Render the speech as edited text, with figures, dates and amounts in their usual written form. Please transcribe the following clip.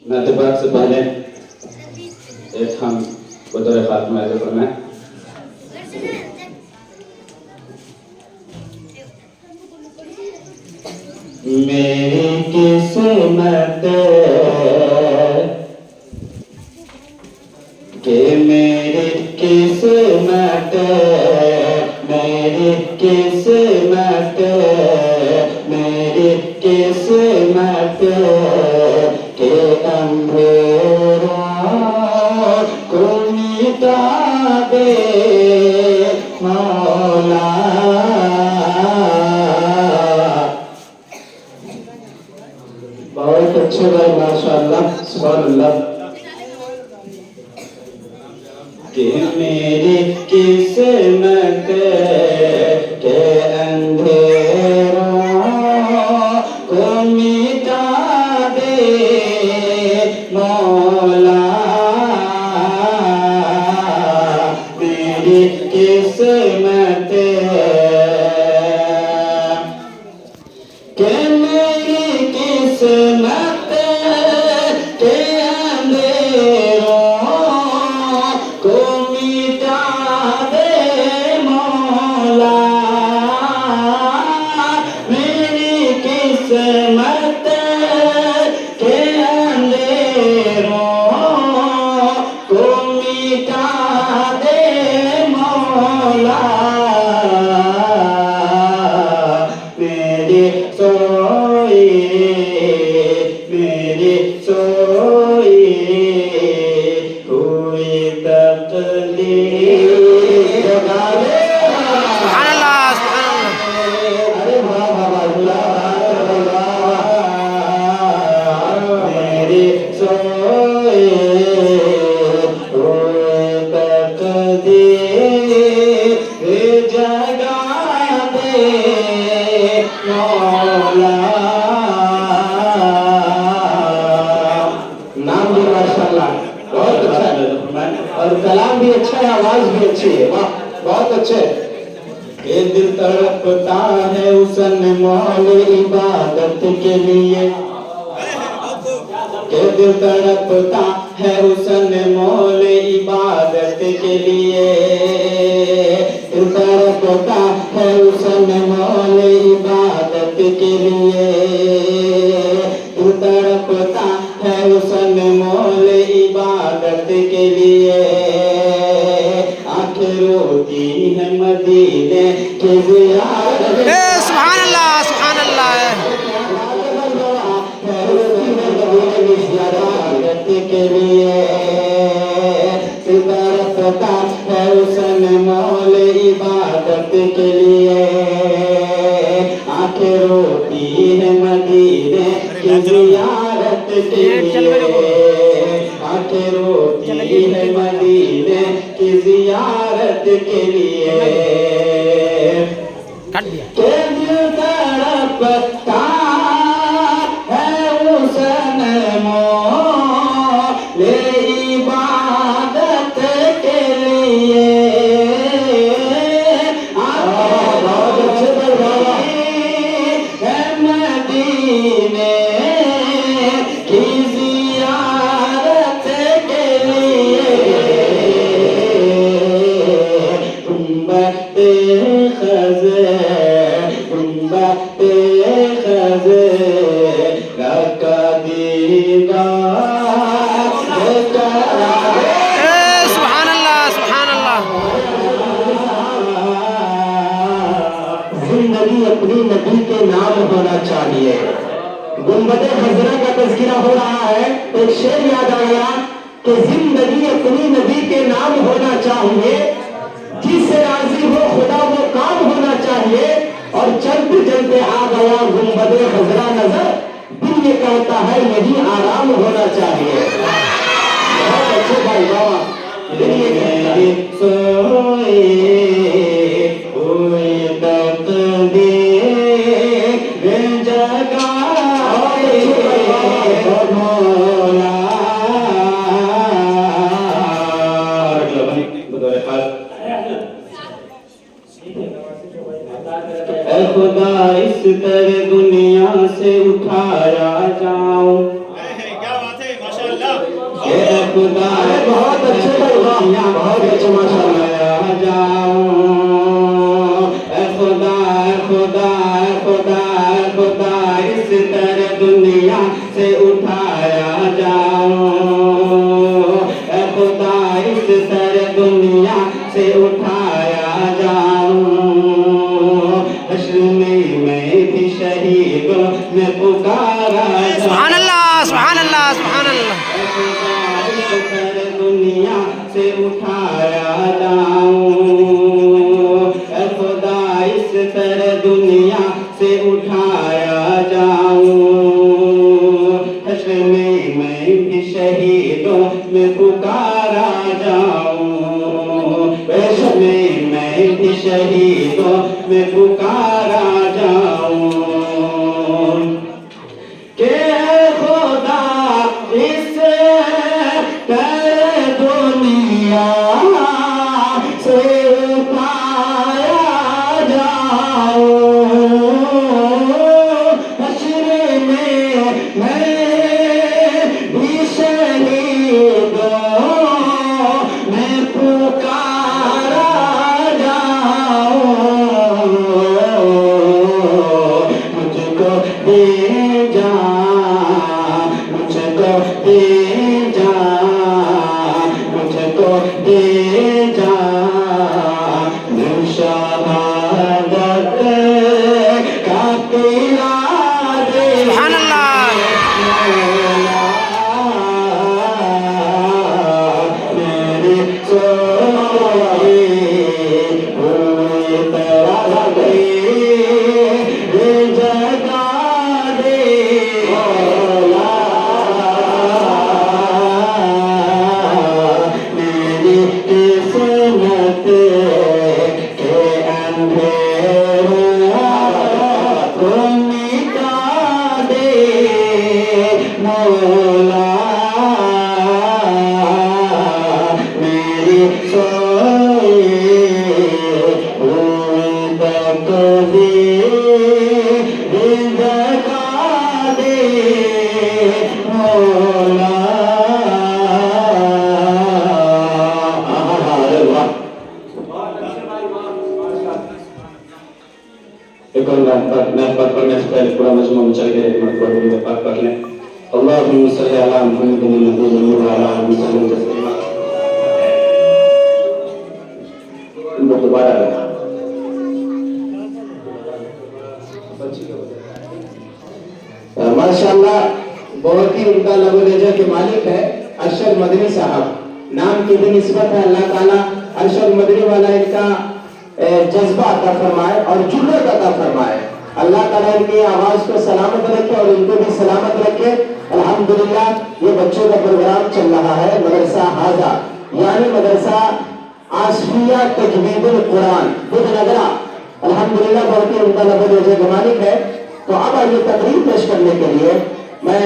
नातेबाग से पहले एक हम बतौर खात्मा ऐसे फरमाएं। मेरी किस्मत के मेरी किस्मत मेरी किस्मत मेरी किस्मत के अंधेरा को मिटा दे मौला। बहुत अच्छे भाई, माशाअल्लाह, सुभान अल्लाह। कि मेरी किस्मत के अंधेरा को मिटा दे मौला। मेरी किस्मत के मेरी किस्मत के अंधेरों को मिटा दे मौला। मेरी किस्मत के अंधेरों को मिटा दे मौला। मेरी सोई हुई तकदीर जगा दे। सुभान अल्लाह, सुभान अल्लाह। अरे मेरी सोई हुई तकदीर जगा दे मौला। नाम भी माशाअल्लाह बहुत अच्छा है और कलाम भी अच्छा है, आवाज भी अच्छी है, वाह बहुत अच्छे। ये दिल तड़पता है उसन मौल इबादत के लिए, ये दिल तड़पता है उसन मौल इबादत के लिए, दिल तड़पता है उसन मौल इबादत के लिए, दिल तड़पता है उसन मौल इबादत के लिए। आंखें रोती है मदीने की ज़ियारत सुभान अल्लाह, सुभान अल्लाह। के लिए, तड़पता है उसन मौल इबादत के लिए। आंखें रोती है मदीने की ज़ियारत के लिए, आंखें रोती है मदीने की ज़ियारत के लिए। के दिल तड़पता है उसन मौल इबादत के लिए। मदीने की ज़ियारत के लिए। गुंबद खज़े का दीदार सुभान अल्लाह, सुभान अल्लाह। जिंदगी अपनी नबी के नाम होना चाहिए। गुंबदे खज़रा का तज़किरा हो रहा है, एक शेर याद आया कि जिंदगी अपनी नबी के नाम होना चाहिए, जिससे राजी हो खुदा वो काम होना चाहिए। और चलते चलते आ गया गुंबदे खज़रा नजर, दिल ये कहता है यही आराम होना चाहिए। बहुत अच्छे भाई बाबा, दिल ये कहता है सोए हुए तकदीर जगा मौला। खुदा इस तरह दुनिया से उठाया जाऊं, खुदा बहुत अच्छे बहुत अच्छे माशाअल्लाह जाऊं खुदा खुदा खुदा खुदा इस तरह दुनिया से उठाया जाऊं खुदा इस तरह दुनिया से उठाया जाऊं हश्र में मैं भी शहीदों में पुकारा सुभान अल्लाह सुभान अल्लाह सुभान अल्लाह दुनिया से उठाया जाऊं खुदा इस तरह दुनिया से उठाया जाऊं हश्र में मैं भी शहीदों में पुकारा जाऊं हश्र में मैं भी शहीदों में पुकारा जाऊं के खुदा इस तरह दुनिया से उठाया जाऊं हश्र में मैं भी शहीदों में पुकारा जाऊं मुझको दे जा मुझको दे जा मुझको दे जा शहादत का तेरा दे सुभान अल्लाह मेरे सोए हुए तेरा दे जगा दे मेरी किस्मत के अंधेरा को मिटा दे मौला मेरी सोए हुए तकदीर जगा दे मौला अरे वाह एक और मैं पढ़ पढ़ने से पहले पूरा मजमू में चल गए मैं थोड़ी पाक पढ़ लें अल्लाहुम्मा सल्ली अला मुहम्मद नबी व अला आलिहि वसल्लम तस्लीमा इनको दोबारा माशाअल्लाह बहुत ही उनका लबोरेजा के मालिक है अरशद मदनी साहब नाम की भी निस्बत है अल्लाह ताला अरशद मदनी वाला इनका जज्बा अता फरमाए और जुर्रत अता फरमाए अल्लाह ताला इनकी आवाज को सलामत रखे और इनको भी सलामत रखे अल्हम्दुलिल्लाह ये बच्चों का प्रोग्राम चल रहा है मदरसा हाजा यानी मदरसा आसफिया तजवीदुल कुरान बुधनगरा अल्हम्दुलिल्लाह बहुत ही उनका लबोरेजा के मालिक है तो अब आइए तकरीर पेश करने के लिए मैं